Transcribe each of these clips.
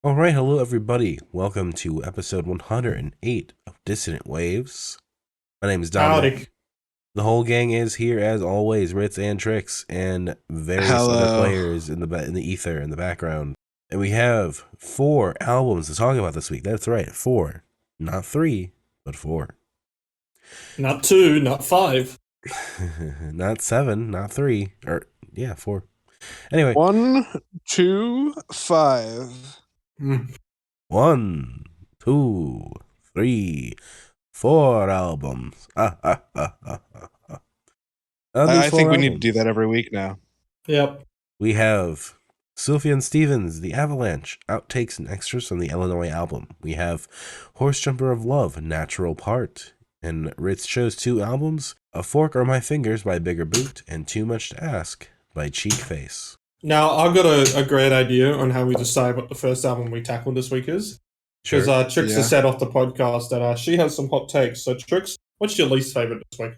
All right, hello everybody. Welcome to episode 108 of Dissonant Waves. My name is Howdy. Dominic. The whole gang is here as always, Ritz and Trix, and various other Hello. players in the ether in the background. And we have 4 albums to talk about this week. That's right, 4, not 3, but 4. Not 2, not 5. Not 7, not 3, or yeah, 4. Anyway, 1, 2, 5. 1, 2, 3, 4 albums. I think we need to do that every week now. Yep. We have Sufjan Stevens The Avalanche, outtakes and extras from the Illinois album. We have Horse Jumper of Love, Natural Part. And Ritz chose 2 albums, A Fork or My Fingers by Bigger Boot, and Too Much to Ask by Cheekface. Now, I've got a great idea on how we decide what the first album we tackle this week is. Because Trix Yeah. has said off the podcast that she has some hot takes. So, Trix, what's your least favorite this week?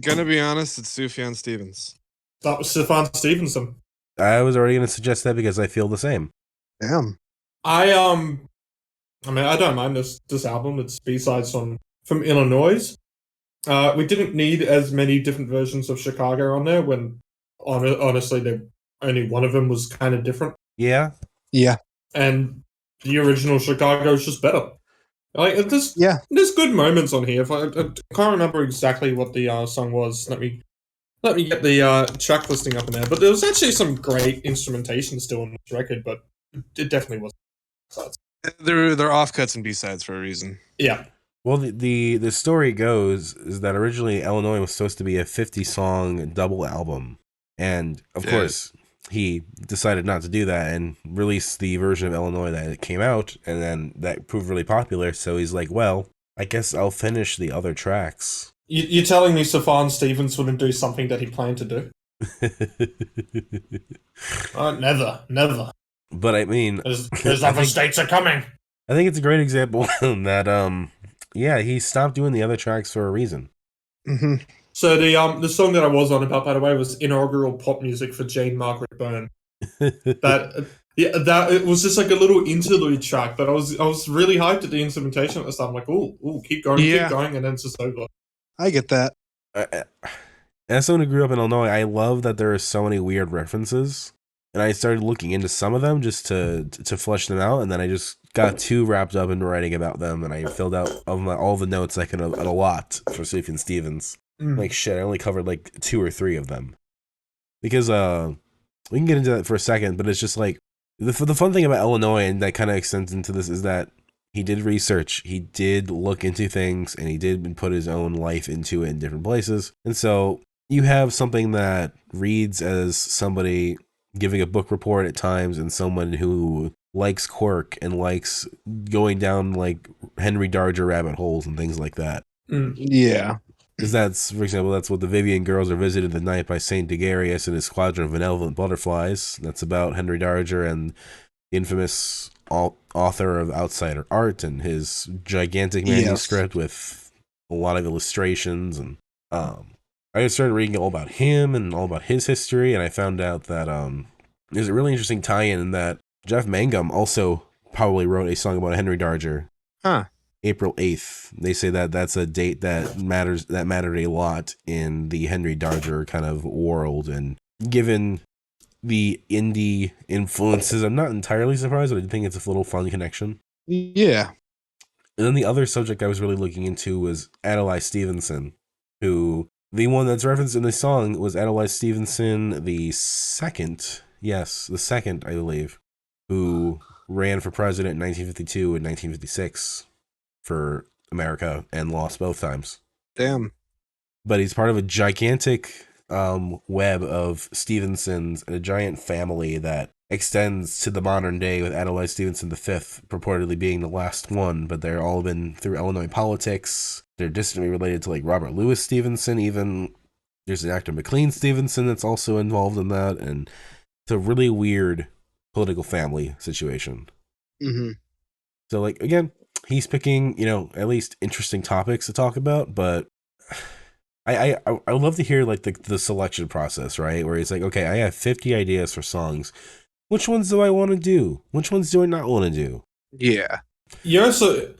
Gonna be honest, it's Sufjan Stevens. That was Sufjan Stevenson. I was already going to suggest that because I feel the same. Damn. I don't mind this album. It's B-sides from Illinois. We didn't need as many different versions of Chicago on there when, honestly, only one of them was kind of different. Yeah? Yeah. And the original Chicago is just better. Like there's good moments on here. I can't remember exactly what the song was. Let me get the track listing up in there. But there was actually some great instrumentation still on this record, but it definitely wasn't. They're offcuts and B-sides for a reason. Yeah. Well, the story goes is that originally Illinois was supposed to be a 50-song double album. And, of course, he decided not to do that and released the version of Illinois that came out, and then that proved really popular, so he's like, well, I guess I'll finish the other tracks. You're telling me Sufjan Stevens wouldn't do something that he planned to do? Never. But I mean... There's other states are coming. I think it's a great example that, he stopped doing the other tracks for a reason. Mm-hmm. So the song that I was on about, by the way, was inaugural pop music for Jane Margaret Byrne. That it was just like a little interlude track, but I was really hyped at the instrumentation at the start. I'm like, ooh, keep going, and then it's just over. I get that. As someone who grew up in Illinois, I love that there are so many weird references, and I started looking into some of them just to flesh them out, and then I just got too wrapped up in writing about them, and I filled out all the notes I could a lot for Sufjan Stevens. Like, shit, I only covered, 2 or 3 of them. Because, we can get into that for a second, but it's just, the fun thing about Illinois, and that kind of extends into this, is that he did research, he did look into things, and he did put his own life into it in different places. And so, you have something that reads as somebody giving a book report at times, and someone who likes quirk and likes going down, Henry Darger rabbit holes and things like that. Yeah. Because that's, for example, that's what the Vivian Girls are visited at night by Saint Degarius and his squadron of benevolent butterflies. That's about Henry Darger and the infamous author of Outsider Art and his gigantic manuscript with a lot of illustrations. And I started reading all about him and all about his history, and I found out that there's a really interesting tie-in in that Jeff Mangum also probably wrote a song about Henry Darger. Huh. April 8th. They say that that's a date that mattered a lot in the Henry Darger kind of world, and given the indie influences, I'm not entirely surprised, but I think it's a little fun connection. Yeah. And then the other subject I was really looking into was Adlai Stevenson, who the one that's referenced in the song was Adlai Stevenson the second, I believe, who ran for president in 1952 and 1956. For America and lost both times. Damn. But he's part of a gigantic web of Stevensons and a giant family that extends to the modern day, with Adlai Stevenson V purportedly being the last one, but they're all been through Illinois politics. They're distantly related to Robert Louis Stevenson, even. There's an actor McLean Stevenson that's also involved in that, and it's a really weird political family situation. Mm-hmm. So again, he's picking, at least interesting topics to talk about, but I would love to hear the selection process, right? Where he's like, okay, I have 50 ideas for songs. Which ones do I want to do? Which ones do I not want to do? Yeah. Yeah, so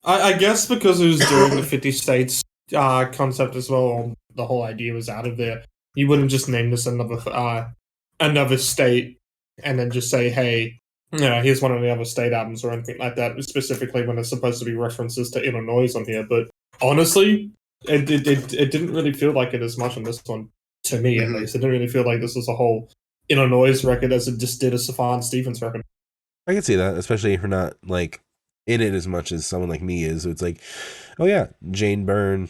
I guess because it was during the 50 states concept as well, or the whole idea was out of there, you wouldn't just name this another state and then just say, hey, here's one of the other state albums or anything like that, specifically when there's supposed to be references to Illinois on here. But honestly, it didn't really feel like it as much on this one, to me at least. It didn't really feel like this was a whole Illinois record as it just did a Sufjan Stevens record. I can see that, especially if you're not like in it as much as someone like me is. So it's like, oh yeah, Jane Byrne,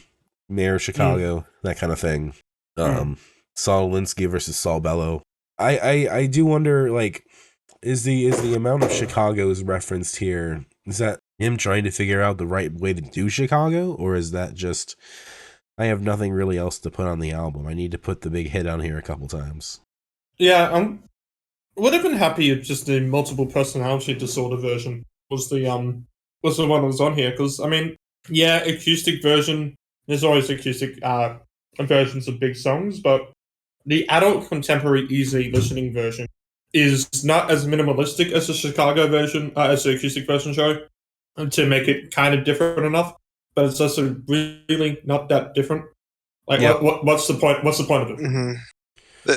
Mayor of Chicago, that kind of thing. Saul Alinsky versus Saul Bellow. I do wonder, like, is the amount of Chicago's referenced here, is that him trying to figure out the right way to do Chicago, or is that just I have nothing really else to put on the album? I need to put the big hit on here a couple times. Yeah, would have been happy if just the multiple personality disorder version was the one that was on here, because I mean, yeah, acoustic version. There's always acoustic versions of big songs, but the adult contemporary easy listening version is not as minimalistic as the Chicago version, as the acoustic version show, to make it kind of different enough. But it's also really not that different. Like, what's the point? What's the point of it?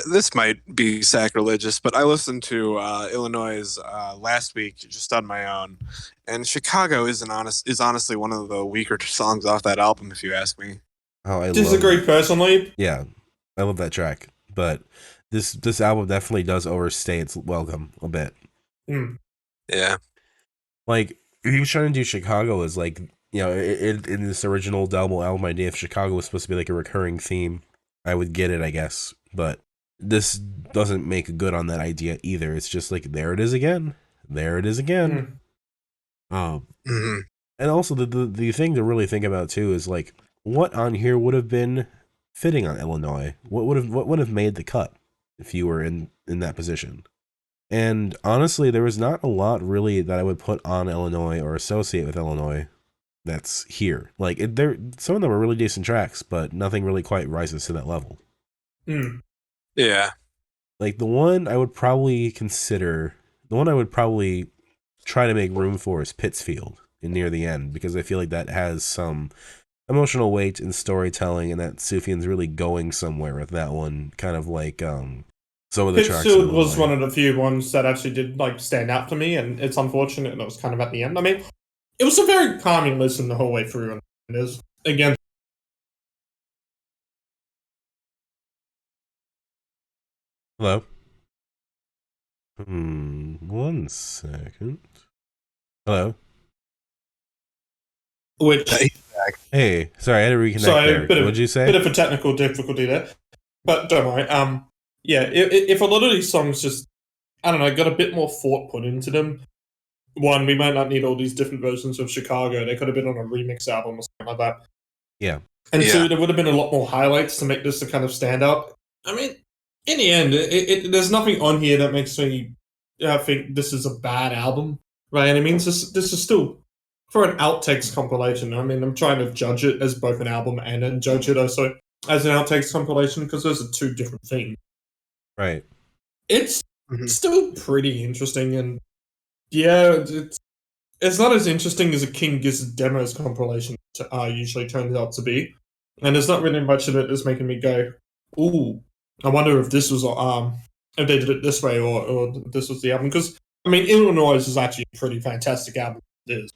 This might be sacrilegious, but I listened to Illinois last week just on my own, and Chicago is honestly one of the weaker songs off that album, if you ask me. Oh, I disagree personally. Yeah, I love that track, but this album definitely does overstay its welcome a bit. Yeah, like if he was trying to do Chicago as like, you know, in this original double album idea, if Chicago was supposed to be like a recurring theme, I would get it, I guess, but this doesn't make good on that idea either. It's just like, there it is again. There it is again. And also the thing to really think about too is like, what on here would have been fitting on Illinois? What would have made the cut if you were in that position? And honestly, there was not a lot really that I would put on Illinois or associate with Illinois that's here. Like some of them are really decent tracks, but nothing really quite rises to that level. Yeah. Like the one I would probably try to make room for is Pittsfield in Near the End, because I feel like that has some emotional weight and storytelling, and that Sufjan's really going somewhere with that one. Kind of like some of the tracks. Pittsfield was one of the few ones that actually did like stand out to me, and it's unfortunate that it was kind of at the end. I mean, it was a very calming listen the whole way through, and there's again. Hello? 1 second. Hello? Hey, sorry, I had to reconnect there. What'd you say? Bit of a technical difficulty there. But don't worry. Yeah, if a lot of these songs just, I don't know, got a bit more thought put into them, one, we might not need all these different versions of Chicago. They could have been on a remix album or something like that. Yeah. And two, there would have been a lot more highlights to make this a kind of standout. I mean, in the end, there's nothing on here that makes me think this is a bad album, by any means. This is still, for an outtakes compilation, I mean, I'm trying to judge it as both an album and then judge it also as an outtakes compilation, because those are two different things. Right. It's still pretty interesting, and yeah, it's not as interesting as a King Gizzard Demos compilation usually turns out to be. And there's not really much of it that's making me go, ooh, I wonder if this was if they did it this way or this was the album. Because I mean, Illinois is actually a pretty fantastic album. It is.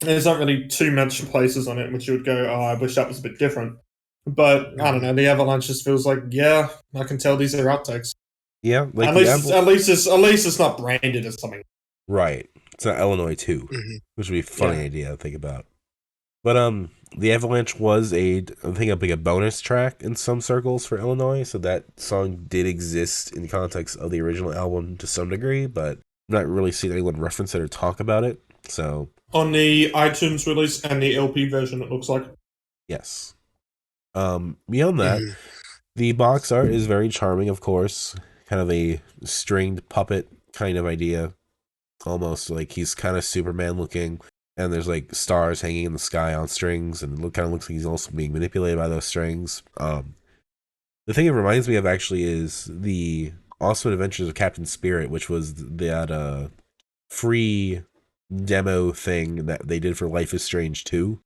There's not really too much places on it which you would go, oh, I wish that was a bit different. But I don't know, the Avalanche just feels like, yeah, I can tell these are outtakes. Yeah, like at least it's not branded as something. Right. It's not Illinois 2, which would be a funny idea to think about. But the Avalanche was I think a bonus track in some circles for Illinois, so that song did exist in context of the original album to some degree, but I'm not really seeing anyone reference it or talk about it. So on the iTunes release and the LP version, it looks like. Yes. Beyond that, the box art is very charming, of course. Kind of a stringed puppet kind of idea. Almost like he's kind of Superman looking, and there's like stars hanging in the sky on strings, and it kind of looks like he's also being manipulated by those strings. The thing it reminds me of actually is the Awesome Adventures of Captain Spirit, which was that free demo thing that they did for Life is Strange 2.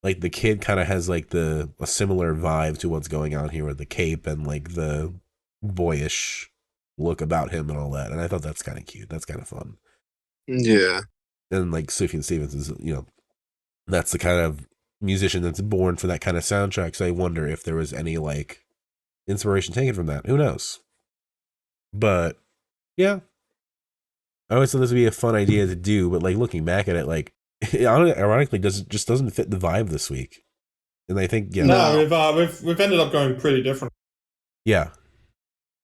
Like the kid kind of has like a similar vibe to what's going on here with the cape and like the boyish look about him and all that. And I thought that's kind of cute. That's kind of fun. Yeah. And like Sufjan Stevens is, that's the kind of musician that's born for that kind of soundtrack. So I wonder if there was any like inspiration taken from that. Who knows? But yeah, I always thought this would be a fun idea to do. But like looking back at it, like it ironically doesn't fit the vibe this week. And I think we've ended up going pretty different. Yeah.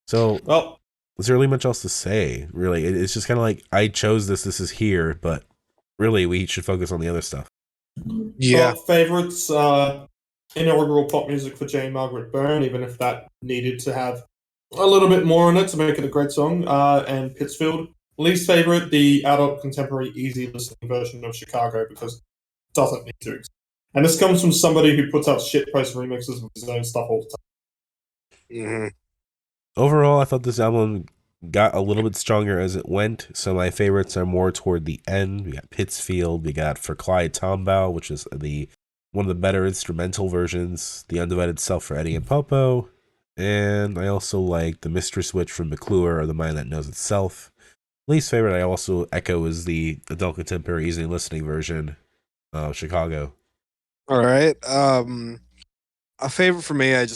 So well, is there really much else to say? Really, it's just kind of like I chose this. This is here, but really we should focus on the other stuff. Yeah. Favorites. Inaugural pop music for Jane Margaret Byrne, even if that needed to have a little bit more in it to make it a great song. And Pittsfield. Least favorite, the adult contemporary easy listening version of Chicago, because it doesn't need to. And this comes from somebody who puts out shitpost remixes of his own stuff all the time. Mm-hmm. Overall, I thought this album got a little bit stronger as it went. So my favorites are more toward the end. We got Pittsfield. We got For Clyde Tombaugh, which is one of the better instrumental versions. The Undivided Self for Eddie and Popo. And I also like The Mistress Witch from McClure, or The Mind That Knows Itself. Least favorite, I also echo, is the adult contemporary easy listening version of Chicago. All right. A favorite for me, I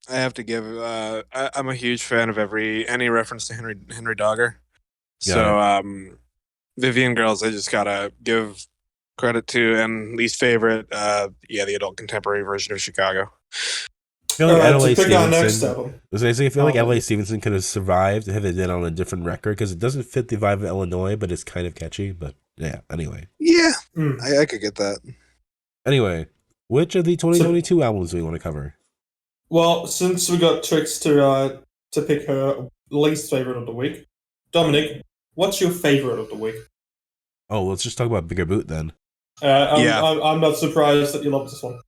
have to give. I'm a huge fan of any reference to Henry Dogger. So Vivian Girls, I just gotta give credit to. And least favorite, the adult contemporary version of Chicago. I feel like Adelaide Stevenson. I feel like Adelaide Stevenson could have survived if it did on a different record, because it doesn't fit the vibe of Illinois, but it's kind of catchy. But yeah, anyway. Yeah, I could get that. Anyway, which of the 2022 albums do we want to cover? Well, since we got Trix to pick her least favorite of the week, Dominic, what's your favorite of the week? Oh, let's just talk about Bigger Boot then. I'm not surprised that you love this one.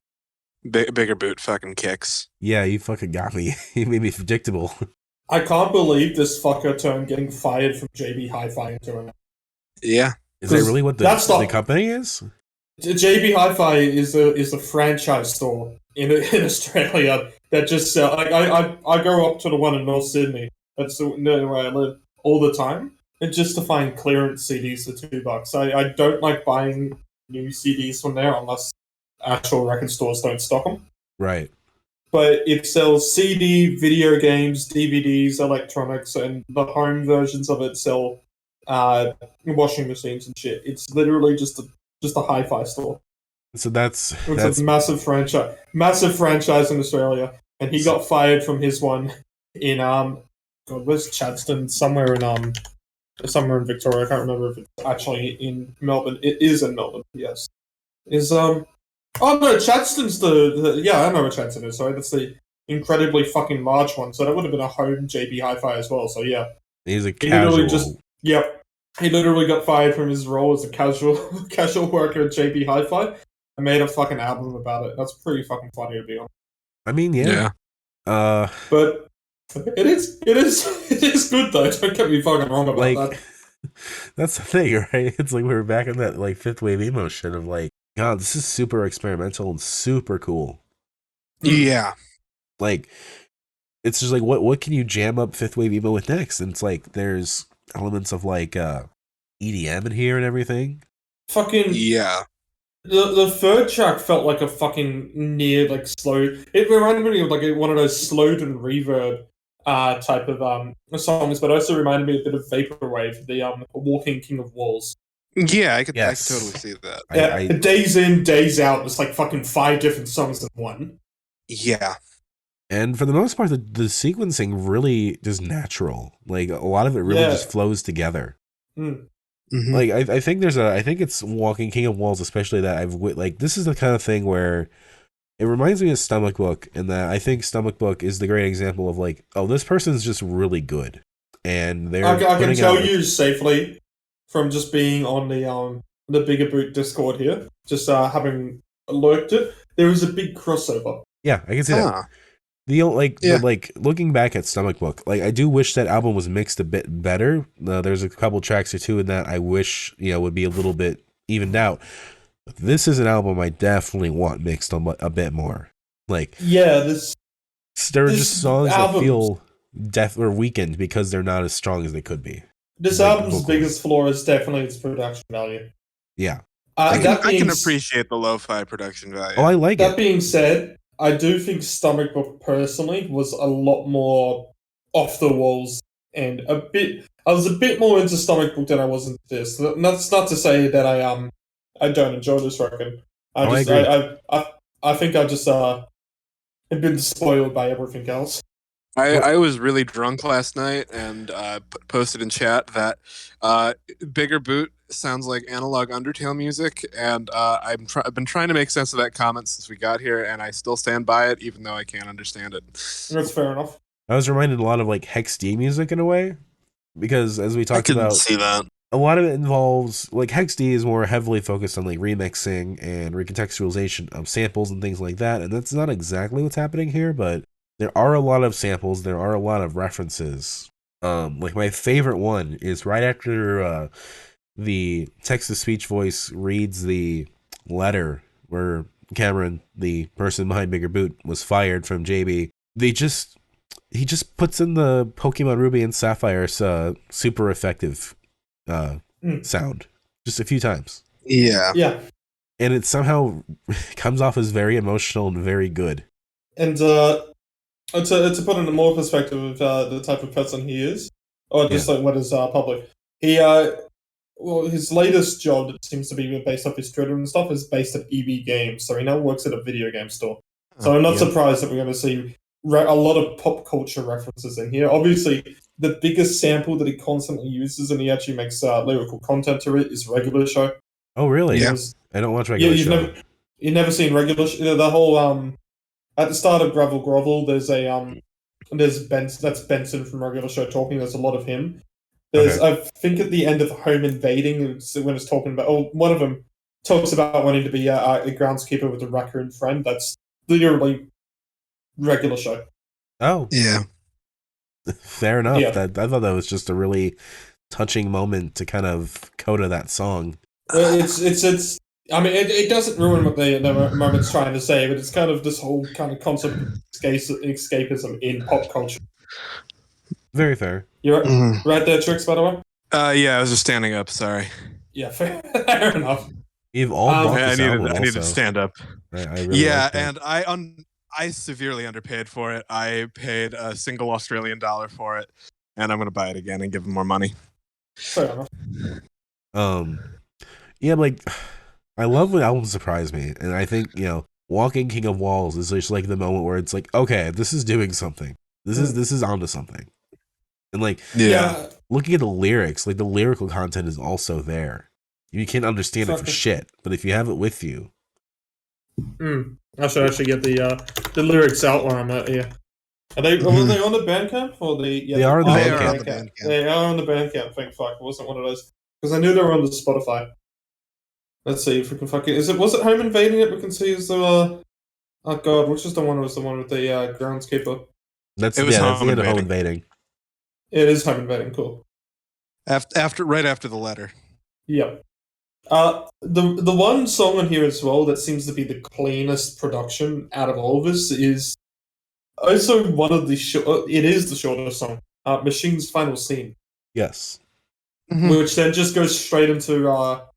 Bigger Boot fucking kicks. Yeah, you fucking got me. You made me predictable. I can't believe this fucker turned getting fired from JB Hi-Fi into an. Yeah. Is that really what the company is? JB Hi-Fi is a franchise store in Australia that just sell. I go up to the one in North Sydney. That's where I live all the time. And just to find clearance CDs for $2. I don't like buying new CDs from there unless actual record stores don't stock them. Right. But it sells CD, video games, DVDs, electronics, and the home versions of it sell washing machines and shit. It's literally just a hi-fi store. So that's a massive franchise in Australia, and he got fired from his one in where's Chadstone? Somewhere in Victoria. I can't remember if it's actually in Melbourne. It is in Melbourne. Yes. Oh no, Chadstone's I know what Chadstone is. Sorry, that's the incredibly fucking large one. So that would have been a home JB Hi-Fi as well. So yeah, he's a casual. He literally got fired from his role as a casual worker at JB Hi-Fi and made a fucking album about it. That's pretty fucking funny to be honest. I mean, yeah. But it is good though. Don't get me fucking wrong about that. That's the thing, right? It's like we were back in that like fifth wave emo shit of like, God, this is super experimental and super cool. Yeah. Like, it's just like, what can you jam up fifth wave emo with next? And it's like, there's elements of like EDM in here and everything. Fucking yeah. The third track felt like a fucking near like slow. It reminded me of like one of those slowed and reverb type of songs, but also reminded me a bit of Vaporwave, the Walking King of Walls. Yeah, I could totally see that. Yeah, days in, days out. It's like fucking 5 different songs in one. Yeah. And for the most part, the sequencing really is natural. Like, a lot of it really just flows together. Mm-hmm. Like, I think I think it's Walking King of Walls, especially that this is the kind of thing where it reminds me of Stomach Book, in that I think Stomach Book is the great example of like, oh, this person's just really good. And I can tell you safely from just being on the Bigger Boot Discord here, just having lurked it, there is a big crossover. Yeah, I can see that. Yeah. Like looking back at Stomach Book, like I do wish that album was mixed a bit better. There's a couple tracks or two in that I wish would be a little bit evened out. This is an album I definitely want mixed a bit more. Like there are just songs that feel deaf or weakened because they're not as strong as they could be. This album's biggest flaw is definitely its production value. Yeah. I can appreciate the lo-fi production value. Oh, I like it. That being said, I do think Stomach Book personally was a lot more off the walls and I was a bit more into Stomach Book than I was into this. That's not to say that I don't enjoy this record. I think I just have been spoiled by everything else. I was really drunk last night and posted in chat that Bigger Boot sounds like analog Undertale music, and I've been trying to make sense of that comment since we got here, and I still stand by it, even though I can't understand it. That's fair enough. I was reminded a lot of like Hex D music in a way, because as we talked about, see that. A lot of it involves like Hex D is more heavily focused on like remixing and recontextualization of samples and things like that, and that's not exactly what's happening here, but there are a lot of samples, there are a lot of references. Like my favorite one is right after the text-to-speech voice reads the letter where Cameron, the person behind Bigger Boot, was fired from JB. He just puts in the Pokemon Ruby and Sapphire's super effective sound just a few times. Yeah. And it somehow comes off as very emotional and very good. And to put in more perspective of the type of person he is, or just like what is public, he his latest job that seems to be based off his Twitter and stuff is based at EB Games, so he now works at a video game store. So I'm not surprised that we're going to see a lot of pop culture references in here. Obviously, the biggest sample that he constantly uses, and he actually makes lyrical content to it, is Regular Show. Oh, really? Yeah. I don't watch Regular Show. You've never seen Regular Show? The whole at the start of Gravel Grovel, there's that's Benson from Regular Show talking. There's a lot of him. There's, I think, at the end of Home Invading, when it's talking about, one of them talks about wanting to be a groundskeeper with a raccoon friend. That's literally Regular Show. Oh, yeah. Fair enough. Yeah. I thought that was just a really touching moment to kind of coda that song. It's. I mean, it doesn't ruin what the moment's trying to say, but it's kind of this whole kind of concept of escapism in pop culture. Very fair. You're right there, Trix, by the way? Yeah, I was just standing up, sorry. Yeah, fair enough. You've all bought this album I needed to also. stand up. I really like that. And I severely underpaid for it. I paid a single Australian dollar for it, and I'm going to buy it again and give them more money. Fair enough. Yeah, like, I love when albums surprise me, and I think, Walking King of Walls is just like the moment where it's like, okay, this is doing something. This is onto something. And like, looking at the lyrics, like the lyrical content is also there. You can't understand it for shit, but if you have it with you. I should actually get the lyrics out while I'm out here. Were they on the Bandcamp? Or they are on the Bandcamp. They are on the Bandcamp. Thank fuck. It wasn't one of those. Because I knew they were on the Spotify. Let's see if we can fucking... Was it Home Invading that we can see as the... oh god, which is the one was the one with the groundskeeper? That's the end of Home Invading. It is Home Invading, cool. Right after the letter. Yeah. The one song on here as well that seems to be the cleanest production out of all of this is also one of the it is the shortest song, Machine's Final Scene. Yes. Which then just goes straight into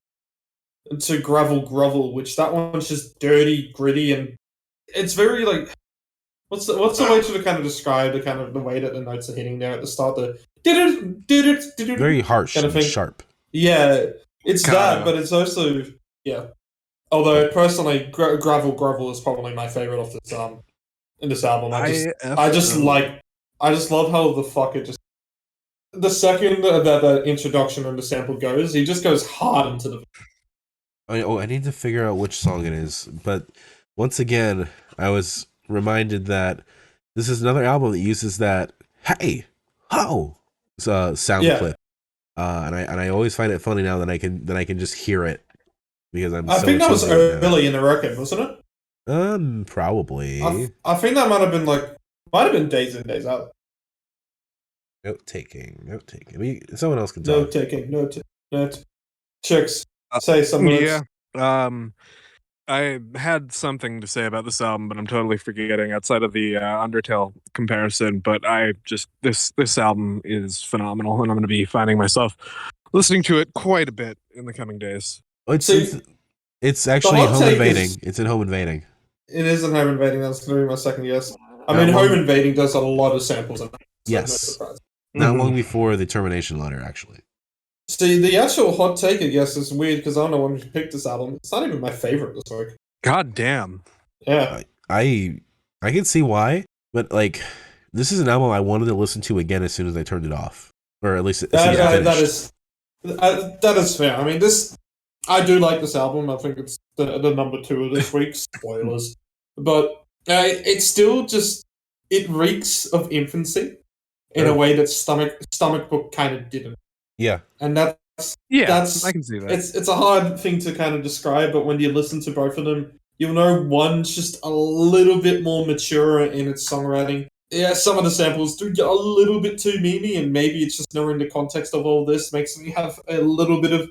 Gravel Grovel, which that one's just dirty, gritty, and it's very like what's the way to kind of describe the way that the notes are hitting there at the start? Very harsh kind of and sharp. Yeah, it's that, but it's also Although personally, Gravel Grovel is probably my favorite off this in this album. I just love how the fuck it just. The second that the introduction and the sample goes, he just goes hard into the. I need to figure out which song it is, but once again, I was reminded that this is another album that uses that "Hey, ho" sound clip, and I always find it funny now that I can just hear it because I think that was early in the record, wasn't it? Probably. I think that might have been like Might have been Days In, Days Out. Note taking. Someone else can talk. Note taking. Note. Chicks, say something. Yeah. I had something to say about this album, but I'm totally forgetting outside of the Undertale comparison. But this album is phenomenal, and I'm going to be finding myself listening to it quite a bit in the coming days. It's actually home invading. It's in home invading. It is in home invading. That's going to be my second guess. I mean, home invading does a lot of samples. So yes. Not long before the termination letter, actually. See, the actual hot take, I guess, is weird because I don't know when we picked this album. It's not even my favorite this week. God damn. Yeah. I can see why, but like, this is an album I wanted to listen to again as soon as I turned it off, or at least that is fair. I mean, I do like this album. I think it's the number 2 of this week. Spoilers, but it's still just it reeks of infancy in a way that Stomach Book kind of didn't. Yeah, and that's I can see that. It's a hard thing to kind of describe, but when you listen to both of them, you'll know one's just a little bit more mature in its songwriting. Yeah, some of the samples do get a little bit too memey, and maybe it's just knowing the context of all this makes me have a little bit of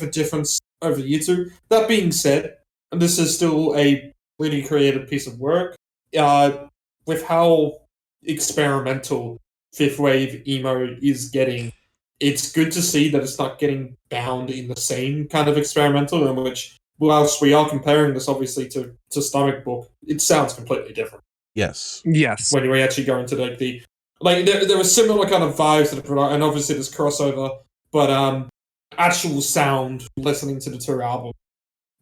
a difference over you two. That being said, this is still a really creative piece of work. With how experimental fifth wave emo is getting, it's good to see that it's not getting bound in the same kind of experimental, in which, whilst we are comparing this obviously to Stomach Book, it sounds completely different. Yes. When we actually go into there were similar kind of vibes to the product, and obviously there's crossover, but actual sound, listening to the 2 albums,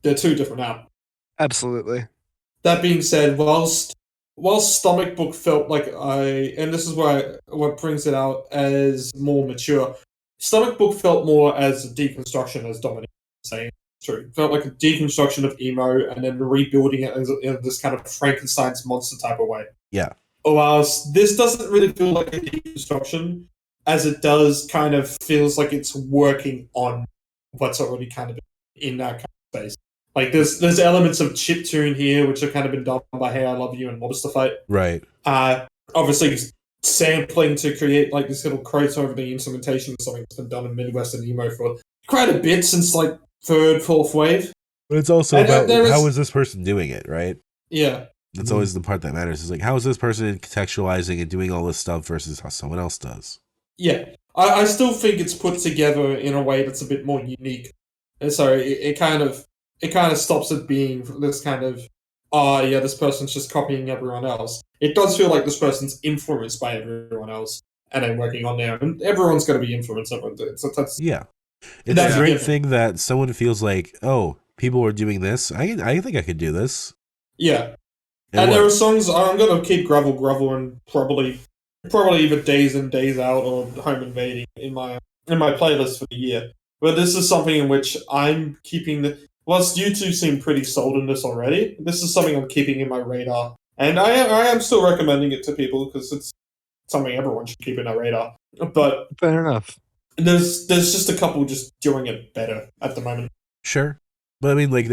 they're 2 different albums. Absolutely. That being said, whilst Stomach Book felt like and this is what brings it out as more mature, Stomach Book felt more as a deconstruction, as Dominic was saying. True. It felt like a deconstruction of emo and then rebuilding it in this kind of Frankenstein's monster type of way. Yeah. Whilst this doesn't really feel like a deconstruction, as it does kind of feels like it's working on what's already kind of in that kind of space. Like there's elements of chiptune here, which have kind of been done by Hey I Love You and Lobster Fight. Right. Obviously sampling to create like this little quote over the instrumentation of something that's been done in Midwestern emo for quite a bit since like 3rd, 4th wave. But it's also about how is this person doing it, right? Yeah. That's always the part that matters. Is like, how is this person contextualizing and doing all this stuff versus how someone else does? Yeah. I still think it's put together in a way that's a bit more unique. And so it kind of stops it being this kind of, this person's just copying everyone else. It does feel like this person's influenced by everyone else and then working on there. And everyone's going to be influenced. Yeah. It's a great thing that someone feels like, oh, people are doing this. I think I could do this. Yeah. And there are songs, I'm going to keep Grovel and probably either Days In, Days Out or Home Invading in my playlist for the year. But this is something in which I'm keeping whilst you two seem pretty sold on this already, this is something I'm keeping in my radar. And I am still recommending it to people because it's something everyone should keep in their radar. But fair enough. There's just a couple just doing it better at the moment. Sure. But I mean, like,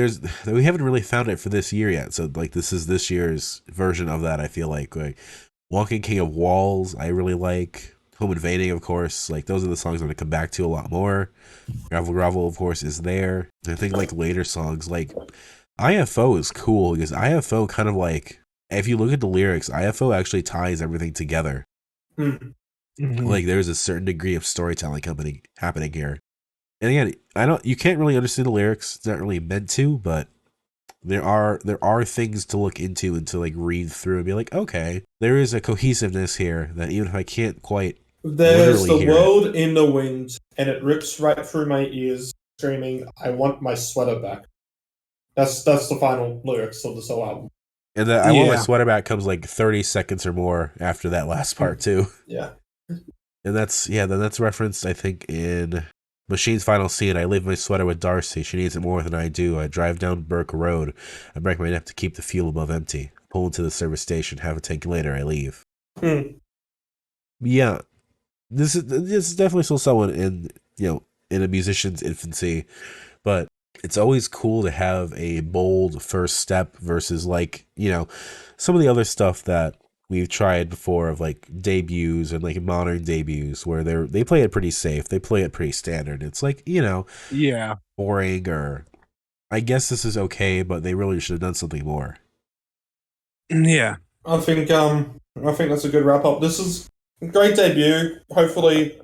we haven't really found it for this year yet. So, like, this is this year's version of that, I feel like Walking King of Walls, I really like. Home Invading, of course. Like, those are the songs I'm going to come back to a lot more. Gravel, of course, is there. I think, like, later songs, like, IFO is cool because IFO kind of, like, if you look at the lyrics, IFO actually ties everything together. Mm-hmm. Like, there's a certain degree of storytelling happening here. And again, you can't really understand the lyrics. It's not really meant to, but there are things to look into and to like read through and be like, okay, there is a cohesiveness here that even if I can't quite there's the world in the wind and it rips right through my ears screaming, I want my sweater back. That's the final lyrics of this whole album. And the I want my sweater back comes like 30 seconds or more after that last part too. Yeah. And that's referenced, I think, in Machine's final scene. I leave my sweater with Darcy. She needs it more than I do. I drive down Burke Road. I break my neck to keep the fuel above empty. Pull into the service station. Have a tank later. I leave. Yeah. This is definitely still someone in a musician's infancy, but it's always cool to have a bold first step versus like, some of the other stuff that we've tried before of like debuts and like modern debuts where they play it pretty safe. They play it pretty standard. It's like, Yeah. boring, or I guess this is okay, but they really should have done something more. Yeah. I think that's a good wrap up. This is a great debut. Hopefully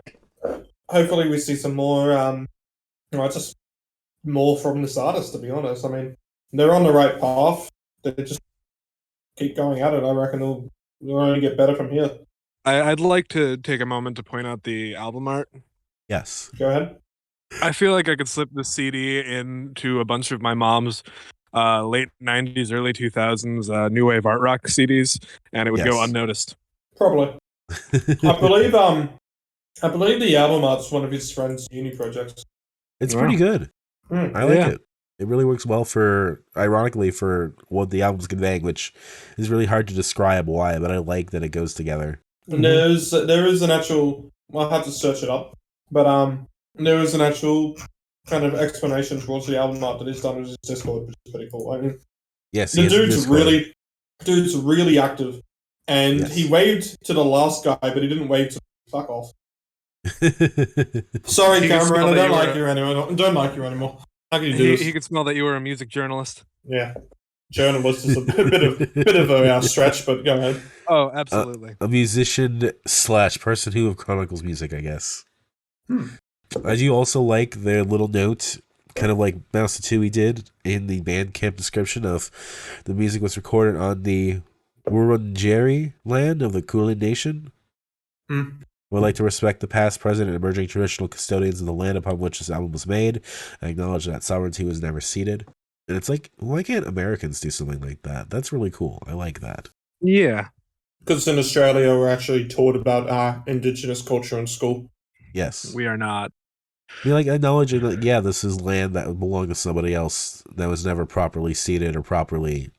we see some more just more from this artist, to be honest. I mean, they're on the right path. They just keep going at it. I reckon they'll only get better from here. I'd like to take a moment to point out the album art. Yes. Go ahead. I feel like I could slip the CD into a bunch of my mom's late 90s, early 2000s new wave art rock CDs, and it would go unnoticed. Probably. I believe the album art's one of his friend's uni projects. It's pretty good. I like it. It really works well ironically, for what the album's conveying, which is really hard to describe why, but I like that it goes together. And there is an actual, I'll have to search it up, but there is an actual kind of explanation towards the album art that is done in his Discord, which is pretty cool. I mean, yes, the dude's really active, and he waved to the last guy, but he didn't wave to fuck off. Sorry, Cameron, I don't like you anymore. How can you do this? He could smell that you were a music journalist. Yeah. Journalist is a bit of a stretch, but go ahead. Oh, absolutely. A musician / person who chronicles music, I guess. I do also like their little note, kind of like Mouse Tatooey did in the Bandcamp description of the music was recorded on the Wurundjeri land of the Kulin Nation. Would like to respect the past, present, and emerging traditional custodians of the land upon which this album was made. I acknowledge that sovereignty was never ceded. And it's like, why can't Americans do something like that? That's really cool. I like that. Yeah. Because in Australia, we're actually taught about Indigenous culture in school. Yes. We are not. I mean, like, acknowledging that, this is land that belonged to somebody else that was never properly ceded or properly,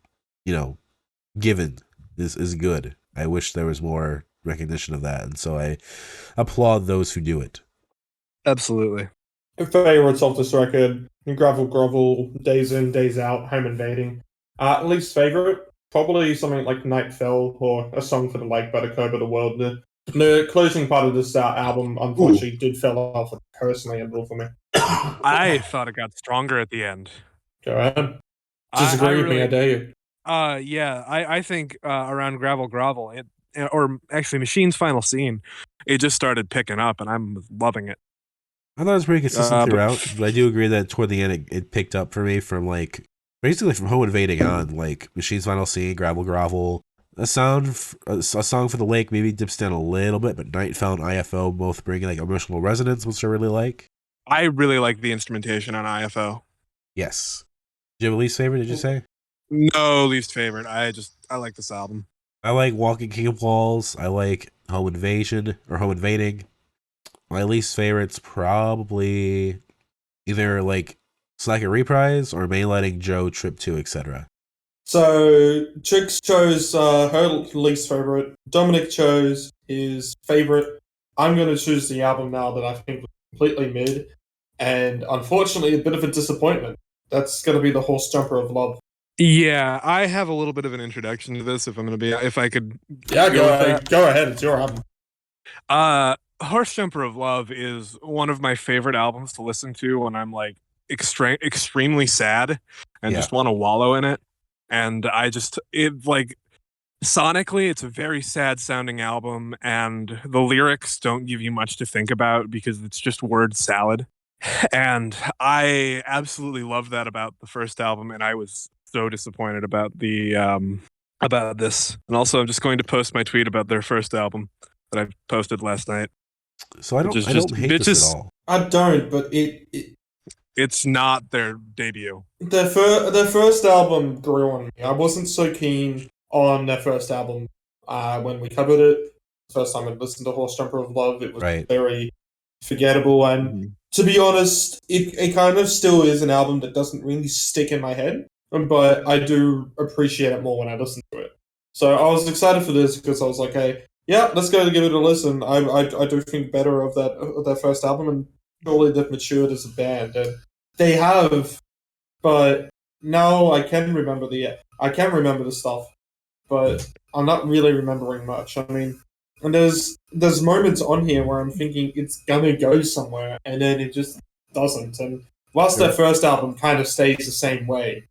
given is good. I wish there was more recognition of that, and so I applaud those who do it. Absolutely. Favorites of this record: Gravel Grovel, Days In, Days Out, Home Invading. Least favorite, probably something like Night Fell or A Song for the Lake by the Cobra the World. The closing part of this album, unfortunately, did fell off personally a little for me. I thought it got stronger at the end. Go ahead. Disagree with me, I dare you. I think around Gravel Grovel, or actually Machine's final scene, it just started picking up, and I'm loving it. I thought it was pretty consistent throughout, but I do agree that toward the end it picked up for me from basically from Home Invading on, Machine's final scene, Gravel Grovel, a song for the lake maybe dips down a little bit, but Night Fell and IFO both bring emotional resonance, which I really like. I really like the instrumentation on IFO. Yes. Did you have a least favorite, did you say? No least favorite. I like this album. I like Walking King of Walls. I like Home Invading. My least favorite's probably either Slack and Reprise or Mainlighting Joe, Trip 2, etc. So Trix chose her least favorite. Dominic chose his favorite. I'm going to choose the album now that I think was completely mid, and unfortunately a bit of a disappointment. That's going to be the Horse Jumper of Love. Yeah, I have a little bit of an introduction to this. If I could. Yeah, go ahead. It's your album. Horse Jumper of Love is one of my favorite albums to listen to when I'm extremely sad and just want to wallow in it. And sonically, it's a very sad sounding album, and the lyrics don't give you much to think about because it's just word salad. And I absolutely love that about the first album, and I was so disappointed about about this. And also, I'm just going to post my tweet about their first album that I posted last night. So I don't hate this at all. I don't, but it's not their debut. Their first album grew on me. I wasn't so keen on their first album when we covered it. First time I listened to Horse Jumper of Love, it was very forgettable. And to be honest, it kind of still is an album that doesn't really stick in my head, but I do appreciate it more when I listen to it. So I was excited for this because I was like, hey, yeah, let's go give it a listen. I do think better of their first album, and surely they've matured as a band, and they have. But now I can remember the stuff, but I'm not really remembering much. I mean, and there's moments on here where I'm thinking it's gonna go somewhere, and then it just doesn't. And whilst their first album kind of stays the same way,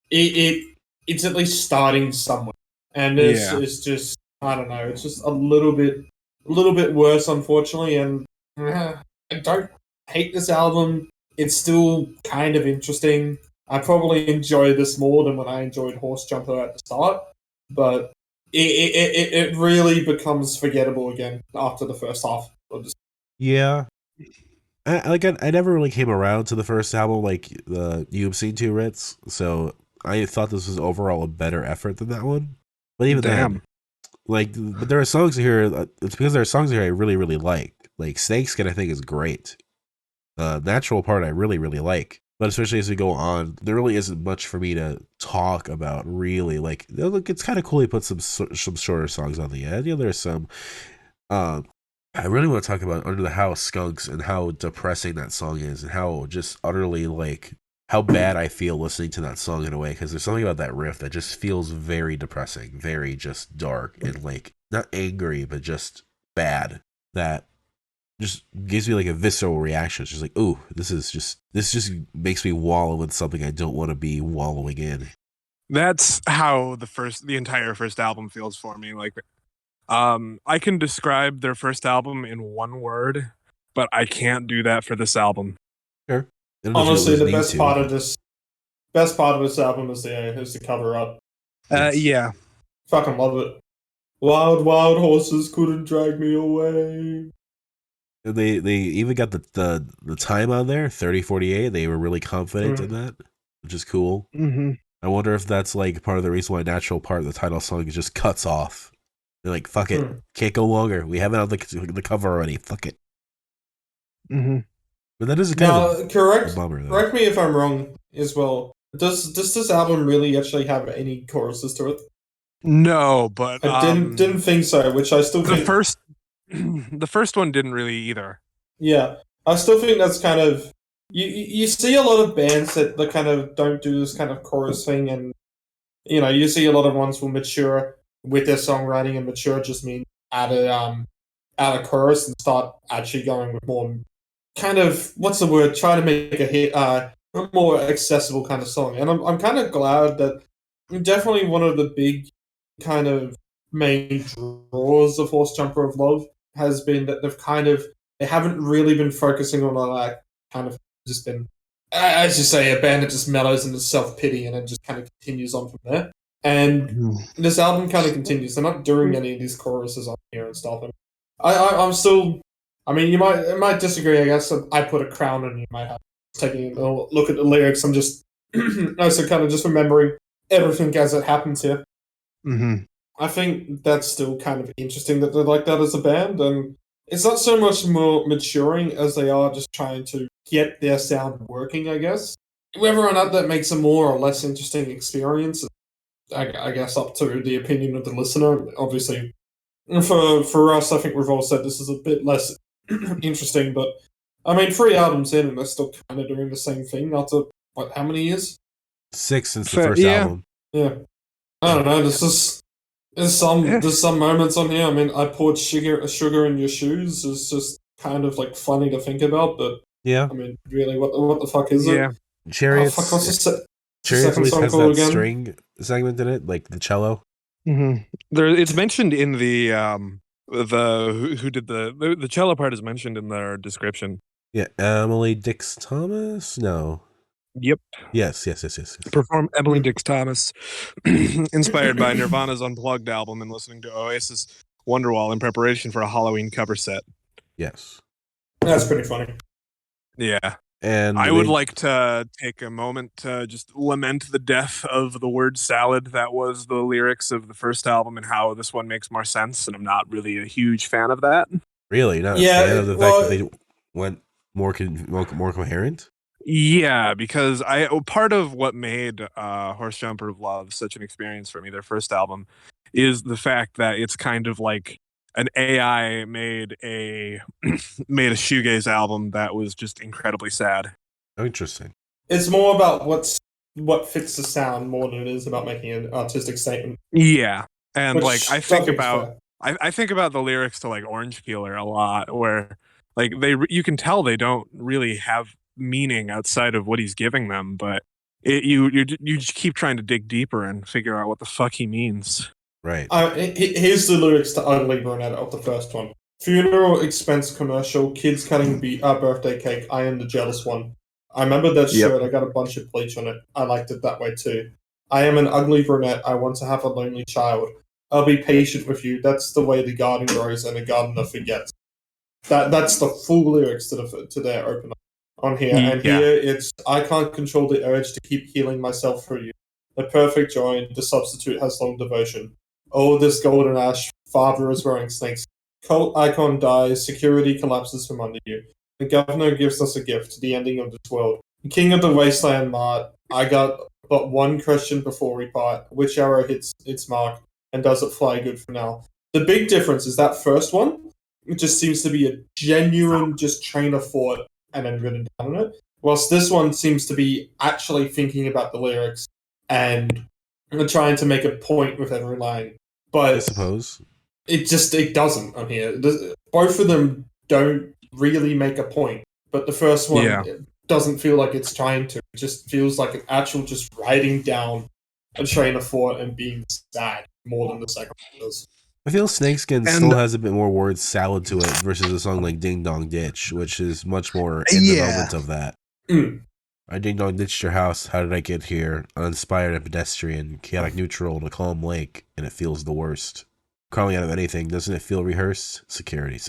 it's at least starting somewhere. And this is just, I don't know, it's just a little bit worse, unfortunately. And I don't hate this album. It's still kind of interesting. I probably enjoy this more than when I enjoyed Horse Jumper at the start, but it really becomes forgettable again after the first half. Yeah. I never really came around to the first album like the You've Seen Two Ritz, so I thought this was overall a better effort than that one. But even then, but there are songs here. It's because there are songs here I really, really like. Like Snakeskin, I think is great. Natural Part I really, really like. But especially as we go on, there really isn't much for me to talk about. Really, like look, it's kind of cool. He put some shorter songs on the end. There's some. I really want to talk about Under the House Skunks and how depressing that song is, and how just utterly like how bad I feel listening to that song in a way, because there's something about that riff that just feels very depressing, very just dark and like not angry but just bad, that just gives me like a visceral reaction. It's just like, ooh, this just makes me wallow in something I don't want to be wallowing in. That's how the entire first album feels for me. Like, I can describe their first album in one word, but I can't do that for this album. Sure. Honestly, the best part of this album is the cover up. Yeah. Fucking love it. Wild, wild horses couldn't drag me away. They even got the time on there, 30:48. They were really confident in that, which is cool. Mm-hmm. I wonder if that's like part of the reason why Natural Part, the title song, just cuts off. They're like, fuck it, can't go longer. We have it on the cover already. Fuck it. Mm-hmm. But that is a correct. bummer, though. Correct me if I'm wrong as well. Does this album really actually have any choruses to it? No, but I didn't think so. Which I still think the first one didn't really either. Yeah, I still think that's kind of you see a lot of bands that kind of don't do this kind of chorus thing, and you see a lot of ones will mature with their songwriting, and mature just means add a chorus and start actually going with more kind of, what's the word? Try to make a hit, a more accessible kind of song. And I'm kind of glad that definitely one of the big kind of main draws of Horse Jumper of Love has been that they haven't really been focusing on like kind of just been, as you say, a band that just mellows into self-pity and it just kind of continues on from there. And this album kind of continues. They're not doing any of these choruses on here and stuff. And I'm still, I mean, you might disagree. I guess I put a crown on you. Might have taking a look at the lyrics. I'm just also kind of just remembering everything as it happens here. Mm-hmm. I think that's still kind of interesting that they're like that as a band, and it's not so much more maturing as they are just trying to get their sound working, I guess. Whether or not that makes a more or less interesting experience, I guess up to the opinion of the listener. Obviously, for us, I think we've all said this is a bit less interesting, but I mean, 3 albums in and they're still kind of doing the same thing after, how many years? 6 since the first album. Yeah. I don't know, there's some moments on here. I mean, I poured sugar in your shoes is just kind of like funny to think about, but yeah. I mean, really, what the fuck is it? Chariots. Chariots at least has that string segment in it, like the cello. Mm-hmm. It's mentioned in the who did the cello part is mentioned in their description. Yeah, Emily Dix Thomas. No. Yep. Yes. Perform Emily Dix Thomas, inspired by Nirvana's Unplugged album and listening to Oasis Wonderwall in preparation for a Halloween cover set. Yes. That's pretty funny. Yeah. And I would like to take a moment to just lament the death of the word salad that was the lyrics of the first album and how this one makes more sense, and I'm not really a huge fan of that. Really? Not a fan of the fact that they went more coherent? Yeah, because part of what made Horse Jumper of Love such an experience for me, their first album, is the fact that it's kind of like an AI made a shoegaze album that was just incredibly sad. Oh, interesting. It's more about what fits the sound more than it is about making an artistic statement. Yeah. And Which like I think about the lyrics to like Orange Peeler a lot, where like you can tell they don't really have meaning outside of what he's giving them, but you just keep trying to dig deeper and figure out what the fuck he means. Right. Here's the lyrics to Ugly Brunette of the first one. Funeral expense commercial, kids cutting birthday cake, I am the jealous one. I remember that shirt, I got a bunch of bleach on it. I liked it that way too. I am an ugly brunette, I want to have a lonely child. I'll be patient with you, that's the way the garden grows and the gardener forgets. That's the full lyrics to their opener on here. And here it's, I can't control the urge to keep healing myself through you. The perfect joy, the substitute has long devotion. Oh, this golden ash, father is wearing snakes. Cult icon dies, security collapses from under you. The governor gives us a gift, the ending of this world. The king of the wasteland, Mart. I got but one question before we part. Which arrow hits its mark, and does it fly good for now? The big difference is that first one, it just seems to be a genuine just train of thought and then written down on it. Whilst this one seems to be actually thinking about the lyrics and trying to make a point with every line. But I suppose it doesn't on here. Both of them don't really make a point, but the first one doesn't feel like it's trying to. It just feels like an actual just writing down a train of thought and being sad more than the second one does. I feel Snakeskin still has a bit more word salad to it versus a song like Ding Dong Ditch, which is much more in the moment of that. I ding dong ditched your house. How did I get here? Uninspired and pedestrian, chaotic neutral in a calm lake, and it feels the worst. Crawling out of anything, doesn't it feel rehearsed? Security.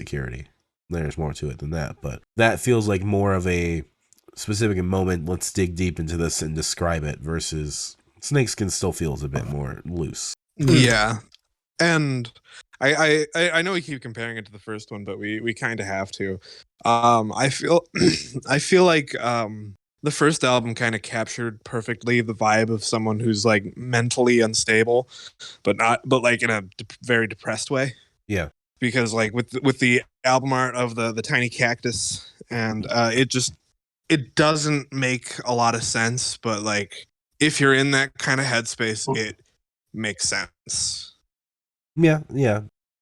There's more to it than that, but that feels like more of a specific moment. Let's dig deep into this and describe it versus Snakeskin still feels a bit more loose. Yeah, and I know we keep comparing it to the first one, but we kind of have to. I feel like the first album kind of captured perfectly the vibe of someone who's like mentally unstable, but like in a very depressed way. Yeah, because like with the album art of the tiny cactus, and it doesn't make a lot of sense, but like if you're in that kind of headspace, it makes sense. Yeah.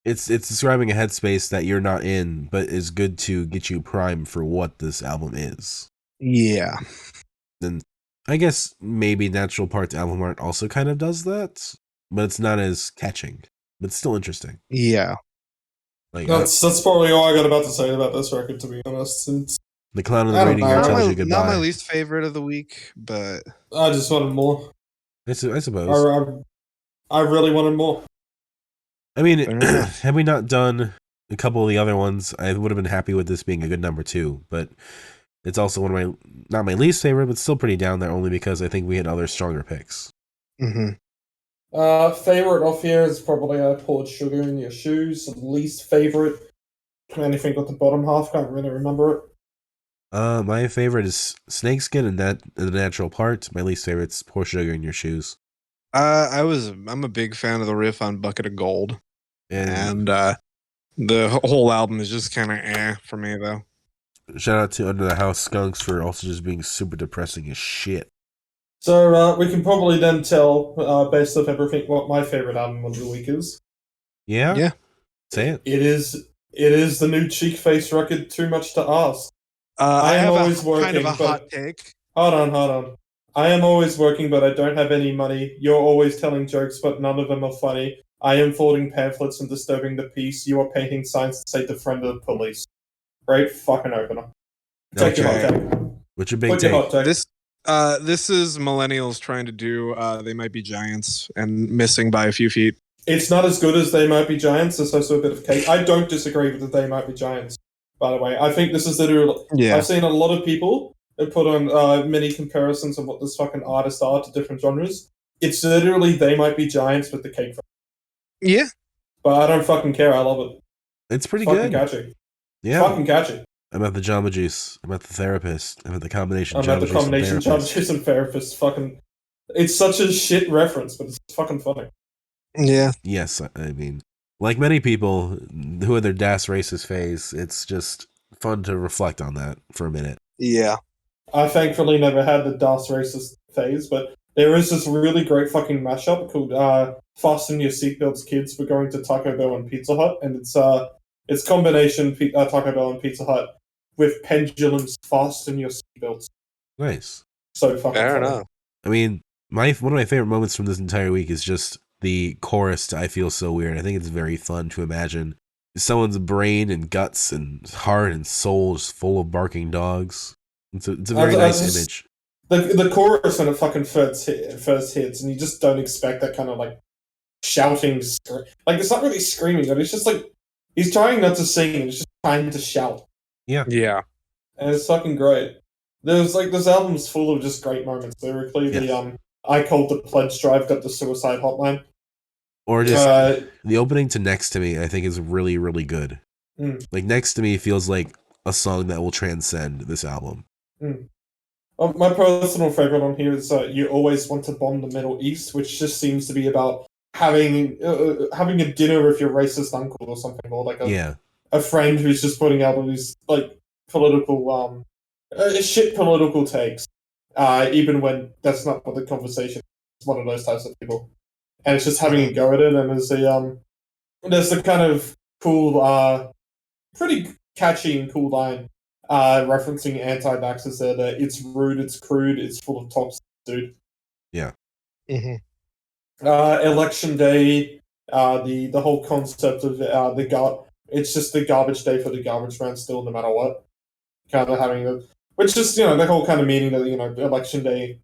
It's describing a headspace that you're not in, but is good to get you primed for what this album is. Yeah. Then I guess maybe Natural Parts album art also kind of does that, but it's not as catching. But it's still interesting. Yeah. Like that's probably all I got about to say about this record, to be honest. And the clown in the reading here tells you goodbye. Not my least favorite of the week, but I just wanted more. I suppose. I really wanted more. I mean, had we not done a couple of the other ones, I would have been happy with this being a good number 2. But it's also one of my, not my least favorite, but still pretty down there, only because I think we had other stronger picks. Favorite off here is probably I poured sugar in your shoes. Least favorite, anything with the bottom half, can't really remember it. My favorite is Snakeskin and the Natural Part. My least favorite is Pour Sugar in Your Shoes. I'm a big fan of the riff on Bucket of Gold, and the whole album is just kind of for me though. Shout out to Under the House Skunks for also just being super depressing as shit. So we can probably then tell, based off everything, what my favorite album of the week is. Yeah. Say it. It is the new Cheekface record, Too Much to Ask. I am always working, kind of a hot take. Hold on. I am always working, but I don't have any money. You're always telling jokes, but none of them are funny. I am folding pamphlets and disturbing the peace. You are painting signs that say defriend the police. Great fucking opener. Take your hot take. What's your big take? This is millennials trying to do They Might Be Giants and missing by a few feet. It's not as good as They Might Be Giants. There's also a bit of cake. I don't disagree with the They Might Be Giants, by the way. I think this is I've seen a lot of people put on many comparisons of what this fucking artists are to different genres. It's literally They Might Be Giants with the cake. Yeah. But I don't fucking care. I love it. It's pretty fucking good. Catchy. Yeah. Fucking catchy. I'm at the Jamba Juice. I'm at the Therapist. I'm at the combination Jamba Juice and Therapist. Fucking, it's such a shit reference, but it's fucking funny. Yeah. Yes, I mean, like many people who are their Das racist phase, it's just fun to reflect on that for a minute. Yeah. I thankfully never had the Das racist phase, but there is this really great fucking mashup called Fasten Your Seatbelts Kids, We're Going to Taco Bell and Pizza Hut, and it's combination Taco Bell and Pizza Hut with Pendulum's Fasten Your Seatbelts. Nice. So fucking I don't funny. know. I mean, one of my favorite moments from this entire week is just the chorus to I Feel So Weird. I think it's very fun to imagine someone's brain and guts and heart and soul is full of barking dogs. It's a very nice image. The chorus when it fucking first hits, and you just don't expect that kind of like shouting. Like, it's not really screaming, but it's just like he's trying not to sing, and he's just trying to shout. Yeah. And it's fucking great. This album's full of just great moments. Lyrically, the I Called the Pledge Drive got the suicide hotline. Or just the opening to Next to Me, I think is really, really good. Like, Next to Me feels like a song that will transcend this album. My personal favorite on here is You Always Want to Bomb the Middle East, which just seems to be about having a dinner with your racist uncle or something, or like a friend who's just putting out all these like political shit political takes, even when that's not what the conversation is. It's one of those types of people, and it's just having a go at it. And there's the kind of cool, pretty catchy and cool line referencing anti-vaxxers there that it's rude, it's crude, it's full of toxic, dude. Yeah. Election day, the whole concept of it's just the garbage day for the garbage man still, no matter what. Kind of having which is, the whole kind of meaning that, election day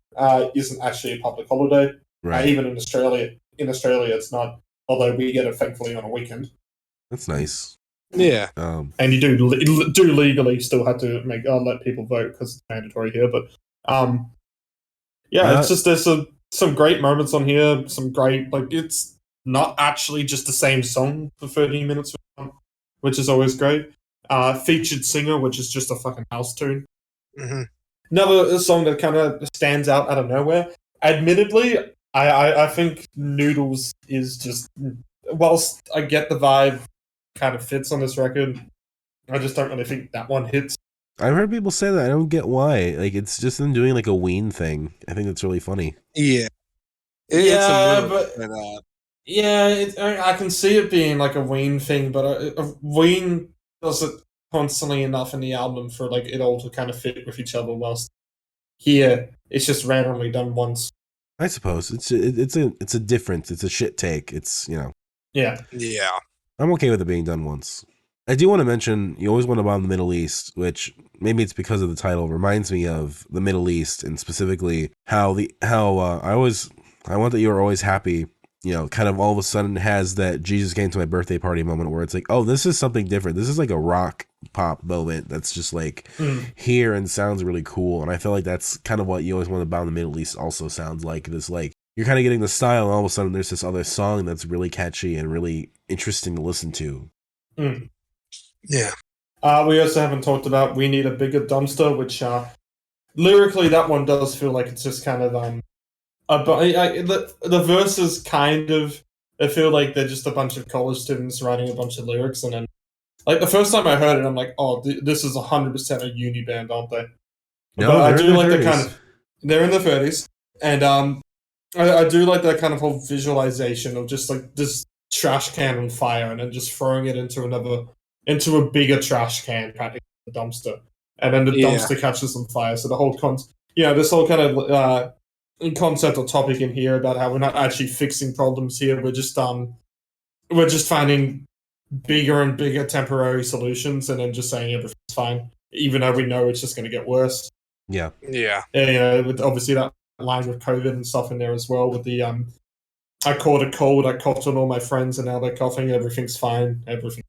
isn't actually a public holiday. Right. Even in Australia. In Australia, it's not, although we get it thankfully on a weekend. That's nice. Yeah. And you do legally still have to let people vote because it's mandatory here. But it's just there's some great moments on here. Some great, like, it's not actually just the same song for 30 minutes, which is always great. Featured singer, which is just a fucking house tune. Another song that kind of stands out of nowhere. Admittedly, I think Noodles is just, whilst I get the vibe kind of fits on this record, I just don't really think that one hits. I've heard people say that. I don't get why. Like, it's just them doing like a Ween thing. I think that's really funny. Yeah. I can see it being like a Ween thing, but Ween does it constantly enough in the album for like it all to kind of fit with each other. Whilst here, it's just randomly done once. I suppose it's a difference. It's a shit take. It's Yeah. I'm okay with it being done once. I do want to mention You Always Want to Bomb the Middle East, which maybe it's because of the title reminds me of the Middle East, and specifically I Want That You Are Always Happy. Kind of all of a sudden has that Jesus Came to My Birthday Party moment where it's like, oh, this is something different. This is like a rock pop moment that's just like here and sounds really cool. And I feel like that's kind of what You Always Want to Bomb the Middle East also sounds like. This, like, you're kind of getting the style, and all of a sudden there's this other song that's really catchy and really interesting to listen to. Yeah. We also haven't talked about We Need a Bigger Dumpster, which lyrically that one does feel like it's just kind of the verses kind of, I feel like they're just a bunch of college students writing a bunch of lyrics, and then like the first time I heard it, I'm like, oh, this is 100% a uni band, aren't they? No, but I do like 30s. the kind of, they're in the 30s, and I do like that kind of whole visualization of just like this trash can on fire and then just throwing it into a bigger trash can, practically the dumpster, and then the dumpster catches on fire. So the whole this whole kind of concept or topic in here about how we're not actually fixing problems here. We're just finding bigger and bigger temporary solutions and then just saying everything's fine, even though we know it's just going to get worse. Yeah. With obviously that line with COVID and stuff in there as well. With the I caught a cold, I coughed on all my friends, and now they're coughing. Everything's fine. Everything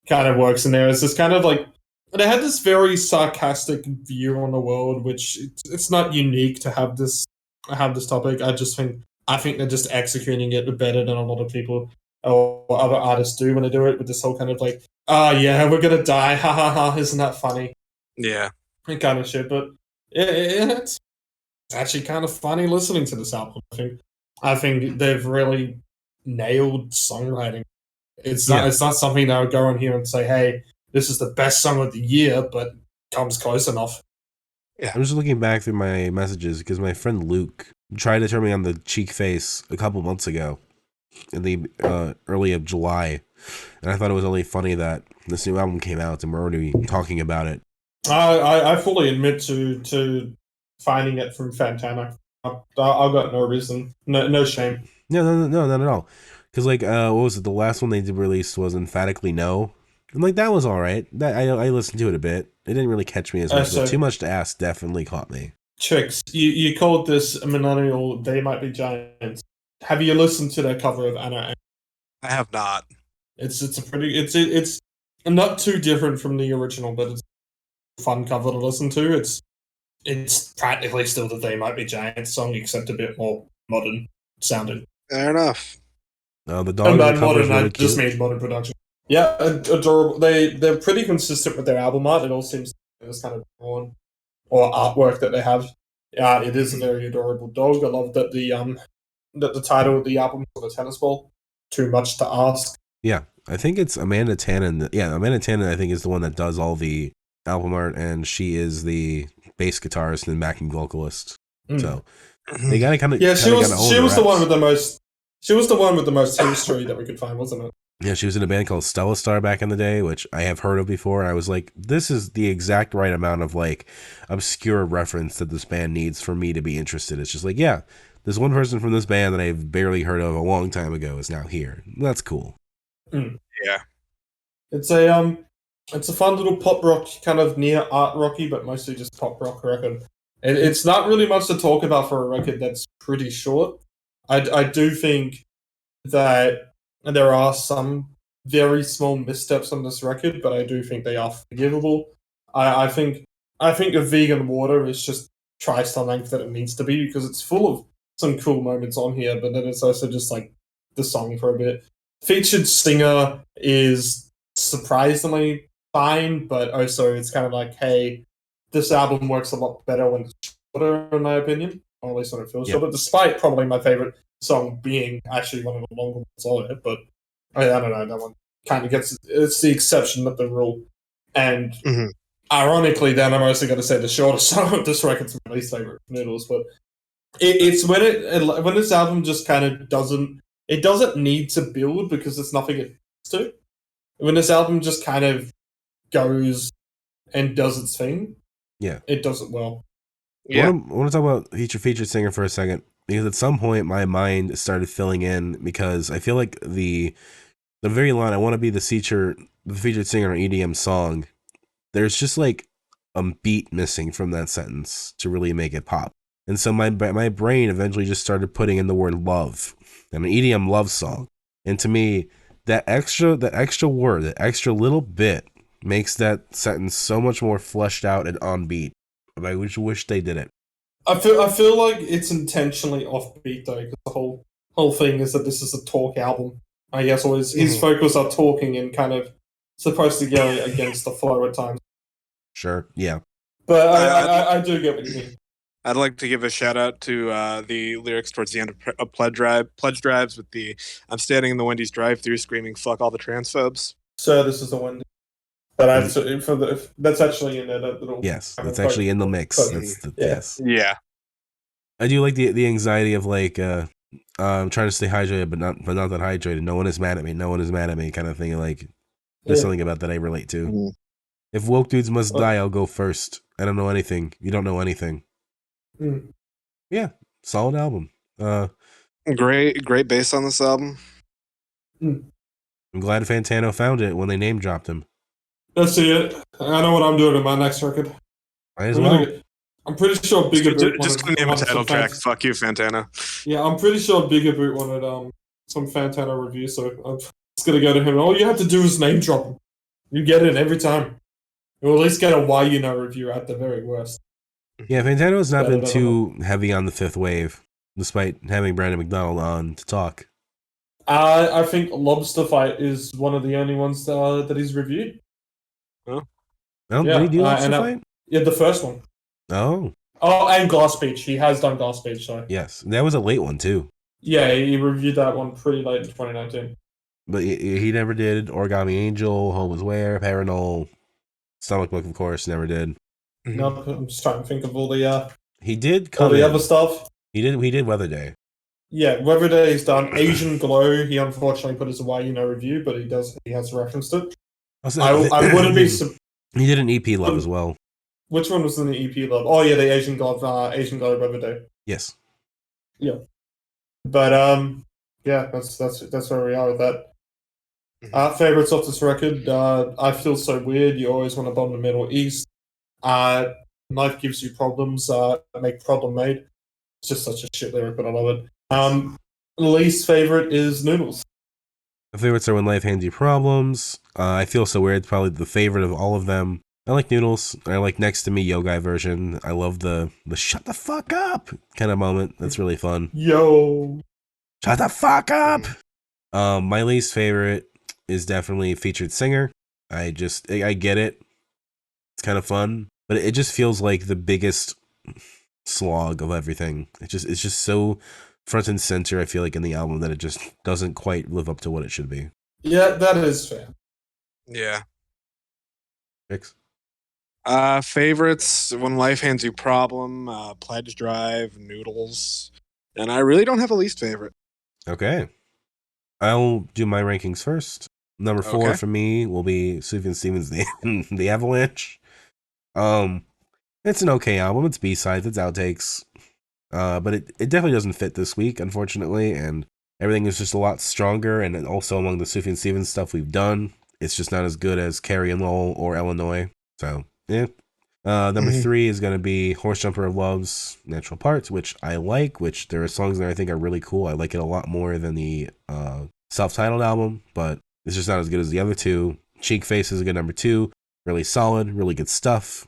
kind of works in there. It's just kind of like they had this very sarcastic view on the world, which it's not unique to have this topic. I think they're just executing it better than a lot of people or other artists do when they do it, with this whole kind of like, we're gonna die, ha ha ha, isn't that funny? Yeah. And kind of shit. But it's actually kind of funny listening to this album. I think they've really nailed songwriting. It's not something that I would go on here and say, hey, this is the best song of the year, but comes close enough. Yeah. I'm just looking back through my messages because my friend Luke tried to turn me on the Cheekface a couple months ago in the early of July, and I thought it was only funny that this new album came out and we're already talking about it. I fully admit to finding it from Fantana. I've got no reason, no shame. No, not at all. Because like, what was it? The last one they did release was Emphatically No. And like that was all right. That I listened to it a bit. It didn't really catch me as much, but Too Much to Ask definitely caught me. Chicks, you called this a millennial. They Might Be Giants. Have you listened to their cover of Anna? I have not. It's not too different from the original, but it's a fun cover to listen to. It's practically still the They Might Be Giants song, except a bit more modern sounding. Fair enough. The dog on the cover is really cute. Just means modern production. Yeah, adorable. They're pretty consistent with their album art. It all seems this kind of drawn or artwork that they have. Yeah, it is a very adorable dog. I love that the title of the album is on the tennis ball. Too Much to Ask. Yeah, I think it's Amanda Tannen. Yeah, Amanda Tannen, I think, is the one that does all the album art, and she is the bass guitarist and backing vocalist. So they gotta kind of she was the one with the most history that we could find, wasn't it? Yeah, she was in a band called Stella Star back in the day, which I have heard of before. And I was like, this is the exact right amount of like obscure reference that this band needs for me to be interested. It's just like, yeah, this one person from this band that I've barely heard of a long time ago is now here. That's cool. Yeah, it's a fun little pop rock, kind of near art rocky, but mostly just pop rock record. It's not really much to talk about for a record that's pretty short. I do think that there are some very small missteps on this record, but I do think they are forgivable. I think a Vegan Water is just twice the length that it needs to be because it's full of some cool moments on here, but then it's also just like the song for a bit. Featured singer is surprisingly fine, but also it's kind of like, hey, this album works a lot better when it's shorter, in my opinion, or at least when it feels shorter, despite probably my favorite song being actually one of the longer ones on it, but I don't know, that one kind of it's the exception, not the rule. And ironically, then I'm also going to say the shortest song of this record's my least favorite, Noodles, but it's when this album just kind of doesn't need to build because there's nothing it needs to. When this album just kind of goes and does its thing, it does it well. Yeah. I want to talk about featured singer for a second. Because at some point my mind started filling in because I feel like the very line, I want to be the featured singer on an EDM song, there's just like a beat missing from that sentence to really make it pop. And so my brain eventually just started putting in the word love and an EDM love song. And to me, that extra word, that extra little bit makes that sentence so much more fleshed out and on beat. I wish they did it. I feel like it's intentionally offbeat though, because the whole thing is that this is a talk album. I guess always his focus on talking and kind of supposed to go against the flow at times. Sure, yeah. But I do get what you mean. I'd like to give a shout out to the lyrics towards the end of Pledge Drives with the "I'm standing in the Wendy's drive-thru screaming fuck all the transphobes." So this is the Wendy's. But that's actually in there. That little that's actually in the mix. Yes. Yeah. I do like the anxiety of like I'm trying to stay hydrated, but not that hydrated. No one is mad at me. No one is mad at me, kind of thing. Like there's something about that I relate to. If woke dudes must die, I'll go first. I don't know anything. You don't know anything. Yeah, solid album. Great bass on this album. I'm glad Fantano found it when they name dropped him. Let's see it. I know what I'm doing in my next record. Might as well. I'm pretty sure Bigger Boot just name a title track. Fuck you, Fantana. Yeah, I'm pretty sure Bigger Boot wanted some Fantana review, so I'm just gonna go to him. All you have to do is name drop him. You get it every time. You'll at least get a Why You Know review at the very worst. Yeah, Fantano has not been too heavy on the fifth wave, despite having Brandon McDonald on to talk. I think Lobster Fight is one of the only ones that he's reviewed. Oh, did he do Lobster Fight? Yeah, the first one. Oh, and Glass Beach. He has done Glass Beach, so. Yes, that was a late one, too. Yeah, he reviewed that one pretty late in 2019. But he never did Origami Angel, Home is Where, Paranol, Stomach Book, of course, never did. No, I'm just trying to think of all the he did all the other stuff. He did Weather Day. Yeah, Weather Day is done. Asian Glow, he unfortunately put his away, no review, but he has referenced it. I wouldn't be. He did an EP Love as well. Which one was in the EP Love? Oh yeah, the Asian Glow Weather Day. Yes. Yeah. But yeah, that's where we are with that. Favorites off this record. I Feel So Weird. You Always Want to Bomb the Middle East. Life Gives You Problems. Make Problem Made. It's just such a shit lyric, but I love it. Least favorite is Noodles. My favorites are When Life Hands You Problems. I Feel So Weird. Probably the favorite of all of them. I like Noodles. I like Next to Me Yo Guy version. I love the shut the fuck up kind of moment. That's really fun. Yo. Shut the fuck up. My least favorite is definitely Featured Singer. I get it. It's kind of fun, but it just feels like the biggest slog of everything. It's just so front and center, I feel like, in the album that it just doesn't quite live up to what it should be. Yeah, that is fair. Yeah. Fix. Favorites, When Life Hands You Problem, Pledge Drive, Noodles. And I really don't have a least favorite. Okay. I'll do my rankings first. Number 4 for me will be Sufjan Stevens The Avalanche. It's an okay album. It's B-sides, it's outtakes. But it definitely doesn't fit this week, unfortunately, and everything is just a lot stronger, and also among the Sufjan Stevens stuff we've done, it's just not as good as Carrie and Lowell or Illinois. So, yeah. Number 3 is going to be Horse Jumper of Love's Natural Parts, which I like, which there are songs there I think are really cool. I like it a lot more than the self-titled album, but it's just not as good as the other two. Cheekface is a good number 2. Really solid, really good stuff.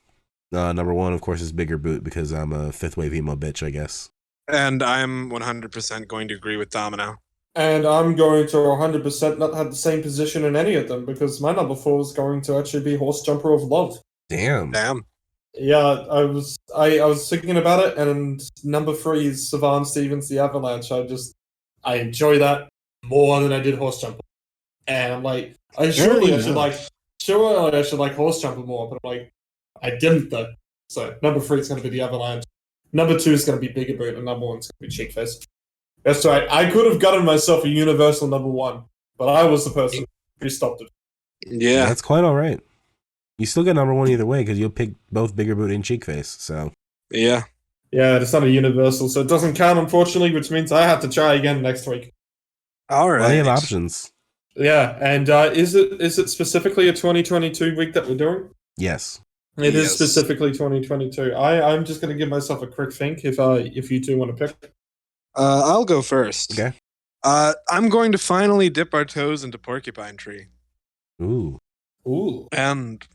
Number 1, of course, is Bigger Boot, because I'm a fifth wave emo bitch, I guess. And I'm 100% going to agree with Domino. And I'm going to 100% not have the same position in any of them, because my number 4 is going to actually be Horse Jumper of Love. Damn. Yeah, I was thinking about it, and number 3 is Sufjan Stevens The Avalanche. I enjoy that more than I did Horse Jumper. And I'm like, I should like Horse Jumper more, but I'm like, I didn't though. So number 3 is going to be The Avalanche. Number 2 is going to be Bigger Boot, and number 1 is going to be Cheekface. That's right. I could have gotten myself a universal number 1, but I was the person who stopped it. Yeah, that's quite all right. You still get number 1 either way, because you'll pick both Bigger Boot and Cheekface. So yeah, it's not a universal, so it doesn't count, unfortunately, which means I have to try again next week. All right. Plenty of options. Yeah, and is it specifically a 2022 week that we're doing? Yes. It is specifically 2022. I'm just going to give myself a quick think if you two want to pick. I'll go first. Okay. I'm going to finally dip our toes into Porcupine Tree. Ooh. And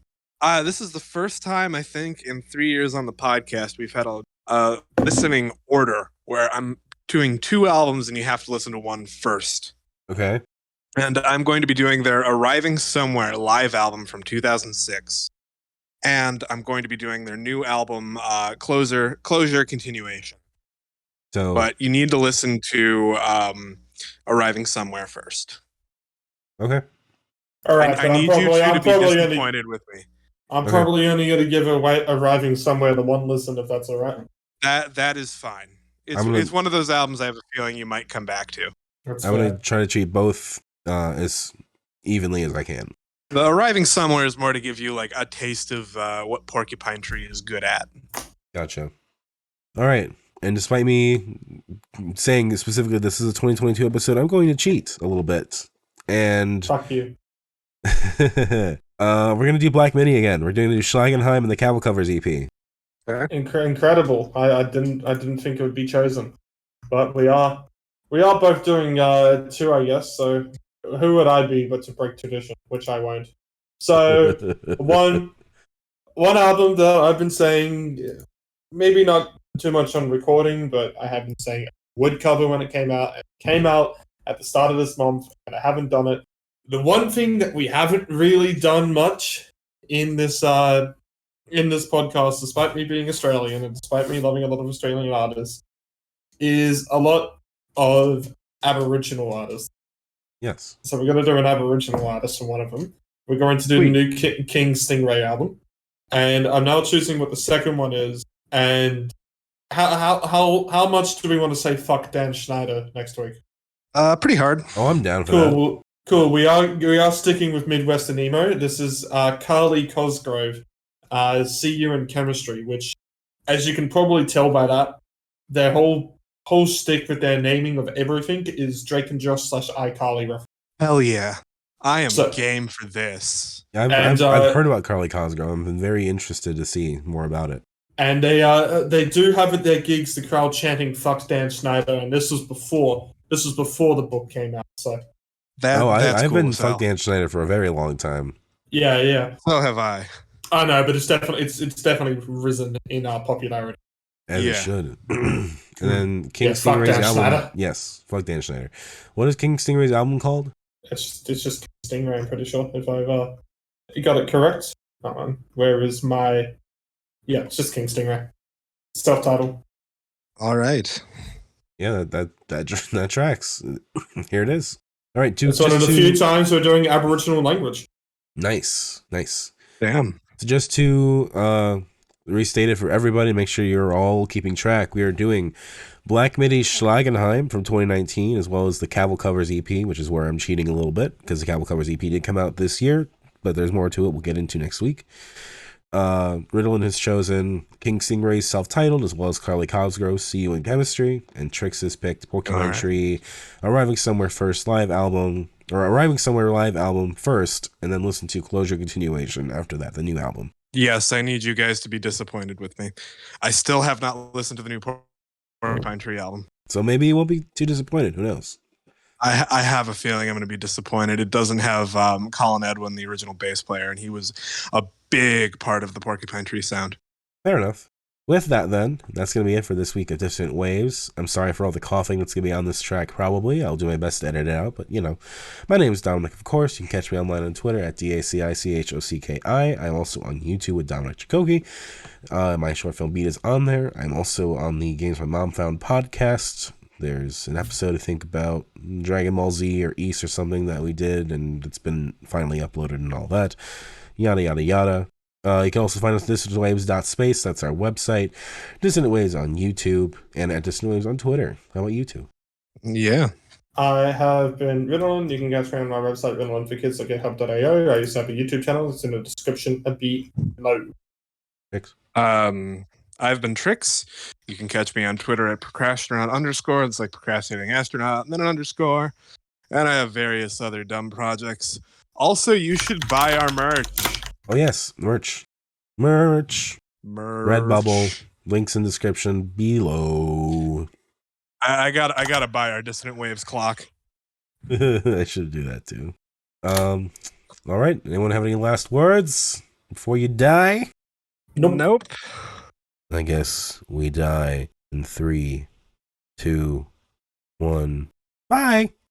this is the first time, I think, in 3 years on the podcast we've had a listening order where I'm doing 2 albums and you have to listen to one first. Okay. And I'm going to be doing their Arriving Somewhere live album from 2006. And I'm going to be doing their new album, Closure Continuation. But you need to listen to Arriving Somewhere first. Okay. All right. I need you two to be disappointed with me. I'm probably only going to give Arriving Somewhere the 1 listen, if that's all right. That is fine. It's one of those albums I have a feeling you might come back to. I'm going to try to treat both as evenly as I can. The Arriving Somewhere is more to give you like a taste of what Porcupine Tree is good at. Gotcha. All right. And despite me saying specifically this is a 2022 episode, I'm going to cheat a little bit. And fuck you. We're going to do Black Midi again. We're doing the Schlagenheim and the Camel Covers EP. Incredible. I didn't think it would be chosen. But we are both doing 2, I guess, so who would I be but to break tradition, which I won't. So one album that I've been saying, maybe not too much on recording, but I have been saying would cover when it came out. It came out at the start of this month, and I haven't done it. The one thing that we haven't really done much in this podcast, despite me being Australian and despite me loving a lot of Australian artists, is a lot of Aboriginal artists. Yes. So we're going to do an Aboriginal artist from one of them. We're going to do the new King Stingray album. and I'm now choosing what the second one is. And how much do we want to say fuck Dan Schneider next week? Pretty hard. Oh, I'm down for that. Cool. We are sticking with Midwestern emo. This is Carly Cosgrove. See You in Chemistry, which, as you can probably tell by that, their whole stick with their naming of everything is Drake and Josh / iCarly reference. Hell yeah. I am game for this. I've heard about Carly Cosgrove. I've been very interested to see more about it. And they do have at their gigs the crowd chanting "fuck Dan Schneider," and this was before the book came out. So I've been fuck Dan Schneider for a very long time. Yeah. So have I. I know, but it's definitely risen in popularity. As it should. And then King Stingray's album. Yes, fuck Dan Schneider. What is King Stingray's album called? It's just King Stingray, I'm pretty sure. If I've got it correct. Where is my... Yeah, it's just King Stingray. Self-titled. All right. Yeah, that tracks. Here it is. All right, it's one of the few times we're doing Aboriginal language. Nice. Damn. So just to restate it for everybody, make sure you're all keeping track. We are doing Black Midi's Schlagenheim from 2019, as well as the Cavil Covers EP, which is where I'm cheating a little bit, because the Cavil Covers EP did come out this year, but there's more to it we'll get into next week. Ritalin has chosen King Stingray's self-titled, as well as Carly Cosgrove's See You in Chemistry, and Trix has picked Porcupine Tree, Arriving Somewhere live album first, and then listen to Closure Continuation after that, the new album. Yes, I need you guys to be disappointed with me. I still have not listened to the new Porcupine Tree album. So maybe you won't be too disappointed. Who knows? I have a feeling I'm going to be disappointed. It doesn't have Colin Edwin, the original bass player, and he was a big part of the Porcupine Tree sound. Fair enough. With that, then, that's going to be it for this week of Dissonant Waves. I'm sorry for all the coughing that's going to be on this track, probably. I'll do my best to edit it out, but, my name is Dominic, of course. You can catch me online on Twitter at DACICHOCKI. I'm also on YouTube with Dominic Chakotay. My short film beat is on there. I'm also on the Games My Mom Found podcast. There's an episode, I think, about Dragon Ball Z or East or something that we did, and it's been finally uploaded and all that. Yada, yada, yada. You can also find us at dissonantwaves.space. That's our website. Dissonant Waves on YouTube and at Dissonant Waves on Twitter. How about you two? Yeah. I have been Ritalin. You can catch me on my website, ritalinforkids.github.io. I used to have a YouTube channel. It's in the description below. Trix? I've been Trix. You can catch me on Twitter at procrastinaut_. It's like procrastinating astronaut, and then an underscore. And I have various other dumb projects. Also, you should buy our merch. Oh, yes. Merch. Redbubble. Links in description below. I gotta buy our Dissonant Waves clock. I should do that, too. All right. Anyone have any last words before you die? Nope. I guess we die in 3, 2, 1. Bye.